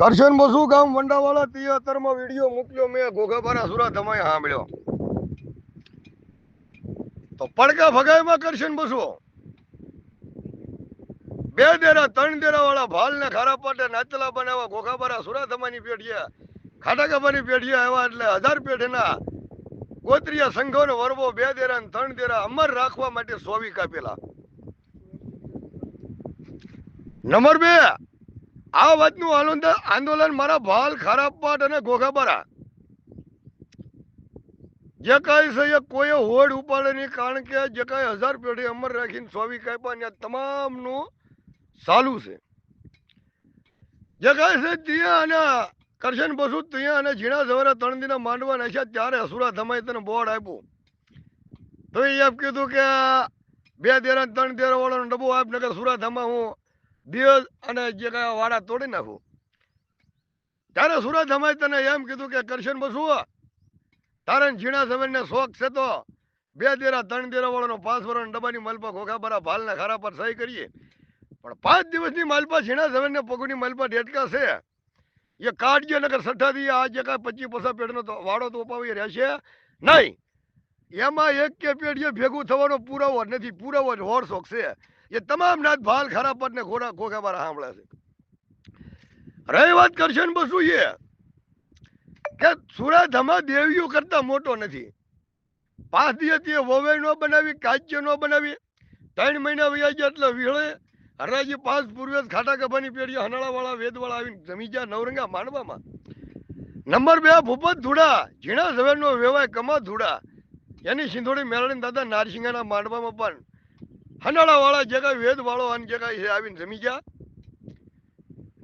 કરશન બસુ ગામ વંડાવાળા 73 વિડીયો મૂક્યો મેં ઘોઘાબારા સુરા ધમાય સાંભળ્યો તો પડકા ભગાયમાં કરશન બસુ બે દેરા ત્રણ દેરા વાળા ભાલ ને ખારા પાટે નાચલા બનાવવા ઘોઘાબારા સુરા ધમાની પેઢીએ ખાટાકાબાની પેઢીએ આવ્યા એટલે 1000 પેઢીના ગોત્રીય સંઘો ને વરવો બે દેરા ને ત્રણ દેરા અમર રાખવા માટે સોવી કાપેલા. નંબર 2 આ વાતનું આંદોલન મારા ભાલ ખારાપાટ અને ઘોઘાબારા જે કાંઈ છે એ કોઈ હોડ ઉપાડે નહીં, કારણ કે જે કાંઈ 1000 પેઢી અમર રાખીને સોવી કાપ્યા ને તમામનું ચાલુ છે. જે કાંઈ છે ત્યાં અને કરશન બસુ ત્યાં અને ઝીણા સવારે 3 દિના માંડવા નાખ્યા ત્યારે હસુરા ધમાઈ તને બોર્ડ આપ્યું તો એમ કીધું કે 2 દેરા 3 દેરા વાળાનો ડબ્બો આપ નગર સુરા ધમા હું દિવસ અને જે કાંઈ વાડા તોડી નાખું. ત્યારે સુરા ધમાઈ તને એમ કીધું કે કરશન બસુ તારે ઝીણા સવારને શોખ છે તો 2 દેરા 3 દેરા વાળાનો 5 વર્ષ ડબ્બાની માલપા ઘોઘાબારા ભાલના ખારા પર સહી કરીએ, પણ 5 દિવસની માલપા ઝીણા સવારને પગની માલપા ડેટકા છે એ કાઢજો નગર સઠ્ઠાથી આ જે કાંઈ 25-50 પેઢનો વાડો તો ઉપાવી રહેશે નહીં. એમાં એક કે પેઢીએ ભેગું થવાનો પુરાવો નથી, પુરાવો જ હોર શોખ છે. એ તમામ નાથ ભાલ ખારા પર ને ઘોઘાબારા સાંભળે છે. રહી વાત કરશન બસુ એ કે સુરા ધમા દેવીઓ કરતા મોટો નથી. 5 દિવસથી વવે ન બનાવી, કાચ્ય ન બનાવી, 3 મહિના વયા ગયા એટલે વિહળે હરાજી 5 પૂર્વે ખાટા ગભાની પેઢી હનાળાવાળા વેદવાળા આવીને જમી ગયા નવરંગા માંડવામાં. નંબર 2 ભૂપત ધુડા ઝીણા ઝવેરનો વેવાય કમા ધુડા એની સિંધોડી મેળણી દાદા નારસિંહાના માંડવામાં પણ હનાળાવાળા જે કાંઈ વેદવાળો અને જે કાંઈ આવીને જમી ગયા.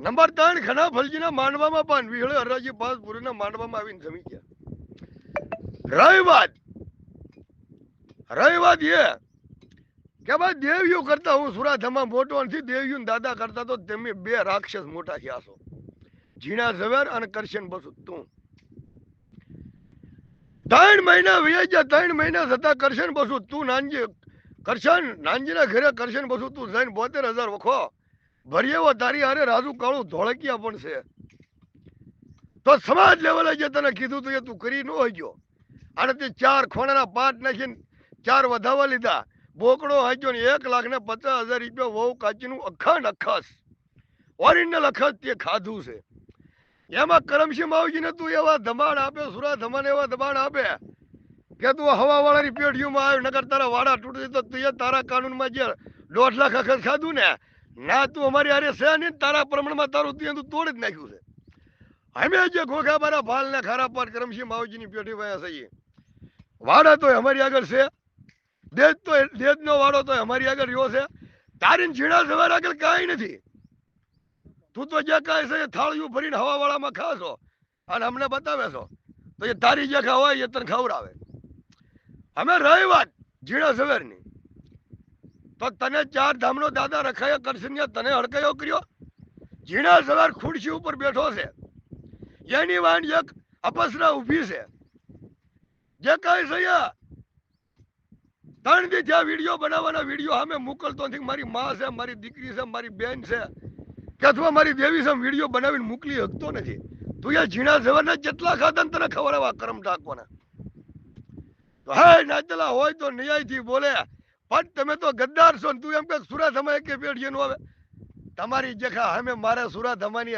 નંબર 3 ખના ફલજીના માંડવામાં પણ વિહળે હરાજી 5 પૂર્વના માંડવામાં આવીને જમી ગયા. રહી વાત એ કે ભાઈ દેવીઓ કરતા હું સુરા ધમા મોટો નથી, દેવીઓ દાદા કરતા તો તમે 2 રાક્ષસ મોટા થયા છો, ઝીણા ઝવેર અને કરશન બસુ. તું 3 મહિના વયા ગયા, 3 મહિના થતા કરશન બસુ તું નાનજીના ઘરે કરશન બસુ તું જઈને 72,000 વખો ભરીએવો તારી હારે રાજુ કાળું ધોળકિયા પણ છે. તો સમાજ લેવલે જે તને કીધું તું એ તું કરી ન હગ્યો અને તે 4 ખોણાના પાટ નાખીને 4 વધાવા લીધા, બોકડો હાચ્યો ને 1,50,000 રૂપિયા વહુ કાચીનું અખંડ અખસ ઓરિજિનલ અખસ તે ખાધું છે. એમાં કરમશી માવજીને તું એવા દબાણ આપે, સુરા ધમાને એવા દબાણ આપે કે તું હવાવાળાની પેઢીઓમાં આવ્યો, નગર તારા વાડા તૂટી તો તું તારા કાનૂનમાં જે 1.5 લાખ અખસ ખાધું ને ના તું અમારી હારે છે ને તારા પ્રમાણમાં તારું તું તોડી જ નાખ્યું છે. અમે જે ઘોઘાબારા ભાલ ને ખારા પાટ કરમશી માવજીની પેઢી વાયા છીએ, વાડા તો અમારી આગળ છે, દેજનો વાડો તો અમારી આગળ રહ્યો છે. તારી ઝીણા સવાર આગળ કાંઈ નથી. તું તો જે કાંઈ છે થાળીયું ભરીને હવાવાળામાં ખાશો અને અમને બતાવે છો તો એ તારી જે ખાવાય એ તને ખવડાવે. અમે રહી વાત ઝીણા સવારની તો તને 4 ધામનો દાદા રખાયો કરશન તને હડકાયો કર્યો. ઝીણા સવાર ખુરશી ઉપર બેઠો છે, એની વાંડ એક અપસરા ઊભી છે. જે કાંઈ છે 3 દી થયા વિડીયો બનાવવાના વિડીયો સામે મોકલતો નથી. મારી માં છે, મારી દીકરી છે, મારી બેન છે કે અથવા મારી દેવી છે, વિડીયો બનાવીને મોકલી શકતો નથી. તું એ ઝીણા સવારના જેટલા ખાધા ને તને ખવડાવવા કરમ ટાંકવાના. તો હે નાચેલા હોય તો ન્યાયથી બોલે, પણ તમે તો ગદ્દાર છો ને તું એમ કે સુરા ધમા એક પેઢી નું આવે. તમારી જેખા અમે મારે સુરા ધમાની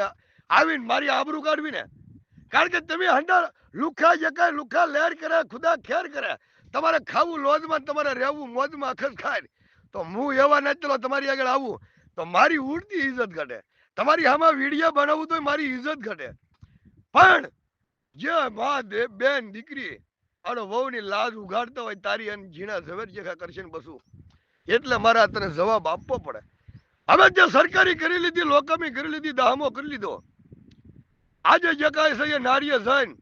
આવીને મારી આબરૂ કાઢવી ને, કારણ કે તમે હંડા લુખા જે કાંઈ લુખા લહેર કરે, ખુદા ખેર કરે. તમારે ખાવું લોજમાં, તમારે રહેવું મોજમાં અખસ ખાય. તો હું એવા નાચેલો તમારી આગળ આવું તો મારી ઉડતી ઇજ્જત ઘટે, તમારી આમાં વિડીયો બનાવવું તો મારી ઇજ્જત ઘટે. પણ જે માં બેન દીકરી અને વહુની લાજ ઉઘાડતા હોય તારી અને ઝીણા ઝવેર જેખા કરશે બસુ, એટલે મારા તને જવાબ આપવો પડે. હવે જે સરકારી કરી લીધી, લોકામી કરી લીધી, દાહમો કરી લીધો, આજે જે કાંઈ છે એ નારીએ જઈને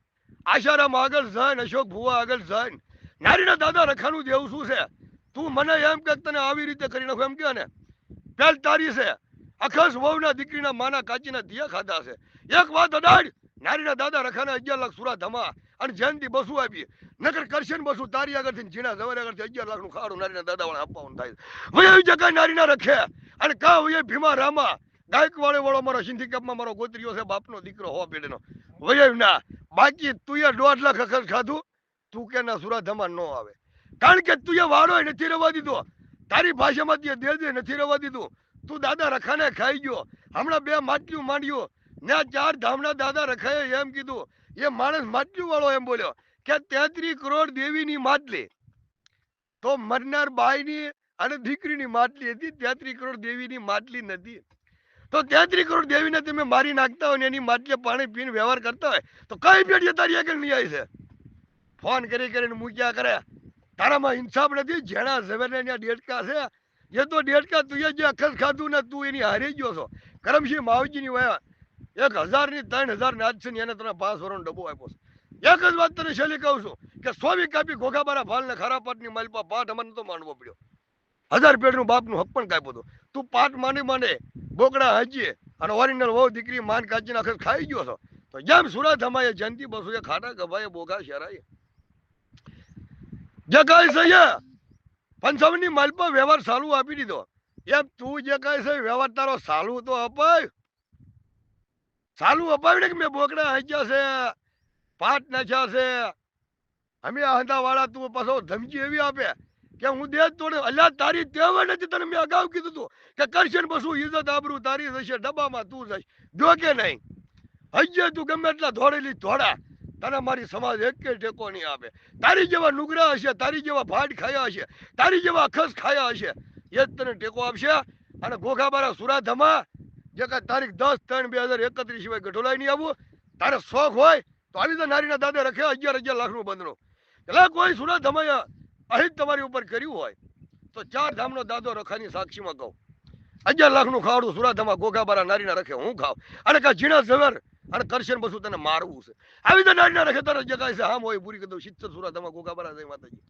આશારામ આગળ જઈને અશોક ભુવા આગળ જઈને નારીના દાદા રખાનું દેવું શું છે. તું મને એમ કે તને આવી રીતે કરી નાખો એમ કે ને પેલ તારી છે અખસ વહુના દીકરીના માના કાચીના દિયા ખાધા છે. એક વાત અડાડ નારીના દાદા રખાના 11 લાખ સુરા ધમા અને જયંતિ બસુ આપી, નગર કરશન બસુ તારી આગળથી ઝીણા ઝવેર આગળથી 11 લાખ નું ખાડું નારીના દાદા વાળા આપવાનું થાય. વય આવી જગ્યાએ નારીના રખે અને કા વય ભીમા રામા ગાયકવાડે વાળો મારો સિંધી કપમાં મારો ગોત્રીઓ છે, બાપનો દીકરો હો પેઢીનો વૈયવ ના. બાકી તું એ 1.5 લાખ અખર ખાધું, તું કે ના સુરાધામાં ન આવે, કારણ કે તું એ વાળો નથી રવા દીધો, તારી ભાષામાં તે દે નથી રવા દીધું. તું દાદા રખાને ખાઈ ગયો. હમણાં 2 માટલીઓ માંડ્યો ને 4 ધામના દાદા રખાએ એમ કીધું, એ માણસ માટલીઓ વાળો એમ બોલ્યો કે 33 કરોડ દેવીની માટલી, તો મરનાર બાઈની અને દીકરીની માટલી હતી, 33 કરોડ દેવીની માટલી નથી. તો 33 કરોડ દેવીને તમે મારી નાખતા હોય ને એની માટલી પાણી પીને વ્યવહાર કરતા હોય તો કઈ પેઢીએ તારી આગળ નહીં આવી છે? ફોન કરી કરીને મૂક્યા કરે. તારામાં ઇન્સાફ નથી. જેણા ઝવેરને ત્યાં ડેડકા છે, એ તો ડેડકા તું જે અખસ ખાધું ને તું એની હારી ગયો છો. કરમસિંહ માવજીની વયા 1000 ની 3000 ને આજ છે ને એને તને 5 વર્ષનો ડબ્બો આપ્યો છે. એક જ વાત તને છેલ્લી કહું છું કે સ્વામી કાપી ઘોઘાબારા ફાલ ને ખારા પાટની માલપા પાઠ અમને તો માંડવો પડ્યો. 1000 પેઢનું બાપનું હક પણ કાપ્યો હતો. તું પાઠ માંડે બોકડા હાજીએ અને ઓરિજિનલ વહુ દીકરી માન કાચીને આખર ખાઈ ગયો છો. તો જેમ સુરા ધમાએ જયંતિ બસુ એ ખાટા ગભાએ બોગા શેરાય જે કાંઈ છે પંચાવનની માલપા વ્યવહાર ચાલુ આપી દીધો. એમ તું જે કાંઈ છે વ્યવહાર તારો ચાલુ તો અપાય, ચાલુ અપાય ને કે મેં બોકડા હાજ્યા છે, પાટ નાખ્યા છે, અમે આંધા વાળા. તું પાછો ધમકી એવી આપે કે હું દે તોડે. અલ્યા તારી ટેવ નથી. તને મેં અગાઉ કીધું તું કે કરશે ને બસું ઇજ્જત આબરૂ તારી જશે, ડબ્બામાં તું જઈશ, જો કે નહીં. હજે તું ગમે એટલા દોડેલી ધોડા, તને મારી સમાજ એક કે ટેકો નહીં આપે. તારી જેવા નુગરા હશે, તારી જેવા ભાટ ખાયા હશે, તારી જેવા અખસ ખાયા હશે, એ જ તને ટેકો આપશે. અને ઘોઘાબારા સુરાધમા જે કાંઈ તારીખ 10/3/2031 સિવાય ગઢોલાઈ નહીં આવવું. તારે શોખ હોય તો આવી તો નારીના દાદા રખે 11 લાખનું બંધનું. એટલે કોઈ સુરાધમાએ અહિત તમારી ઉપર કર્યું હોય તો 4 ધામનો દાદો રખાની સાક્ષીમાં કહું, 11 લાખનું ખાવડું સુરાધમા ઘોઘાબારા નારીના રખે હું ખાવ. અને કા ઝીણા ઝવેર અને કરશે ને બસું તને મારવું છે. આવી તો નારીના રખે તારે જે કાંઈ છે હામ હોય પૂરી કરી દઉં. 70 સુરાધમા ઘોઘાબારા જય માતાજી.